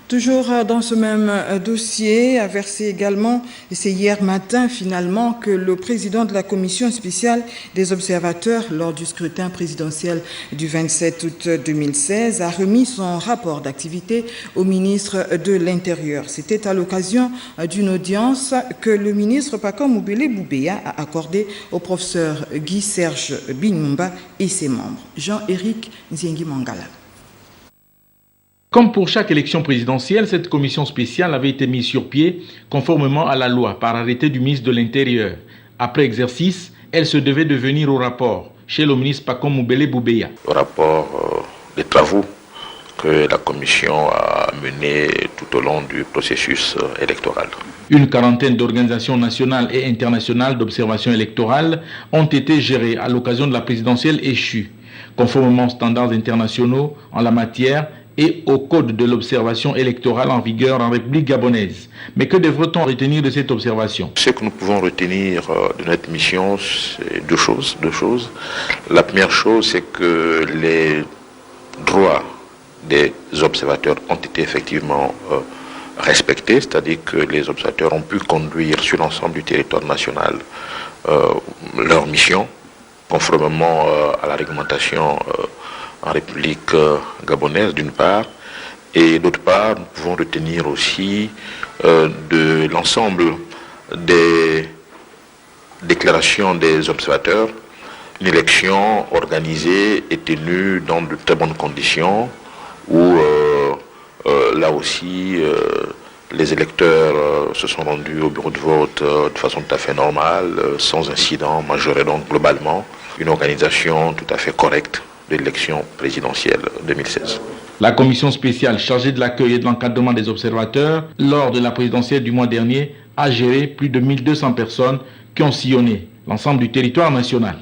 Toujours dans ce même dossier, a versé également, et c'est hier matin finalement, que le président de la commission spéciale des observateurs lors du scrutin présidentiel du 27 août 2016 a remis son rapport d'activité au ministre de l'Intérieur. C'était à l'occasion d'une audience que le ministre Pacome Moubele Boubeya a accordée au professeur Guy Serge Bignumba et ses membres. Jean-Éric Nziengi Mangala. Comme pour chaque élection présidentielle, cette commission spéciale avait été mise sur pied conformément à la loi par arrêté du ministre de l'Intérieur. Après exercice, elle se devait de venir au rapport chez le ministre Pacome Moubele Boubeya. Le rapport des travaux que la commission a menés tout au long du processus électoral. Une quarantaine d'organisations nationales et internationales d'observation électorale ont été gérées à l'occasion de la présidentielle échue, conformément aux standards internationaux en la matière et au code de l'observation électorale en vigueur en République gabonaise. Mais que devrait-on retenir de cette observation? Ce que nous pouvons retenir de notre mission, c'est deux choses. La première chose, c'est que les droits des observateurs ont été effectivement respectés, c'est-à-dire que les observateurs ont pu conduire sur l'ensemble du territoire national leur mission, conformément à la réglementation en République gabonaise d'une part, et d'autre part, nous pouvons retenir aussi de l'ensemble des déclarations des observateurs, une élection organisée et tenue dans de très bonnes conditions, où là aussi les électeurs se sont rendus au bureau de vote de façon tout à fait normale, sans incident majeur, et donc globalement une organisation tout à fait correcte de l'élection présidentielle 2016. La commission spéciale chargée de l'accueil et de l'encadrement des observateurs lors de la présidentielle du mois dernier a géré plus de 1200 personnes qui ont sillonné l'ensemble du territoire national.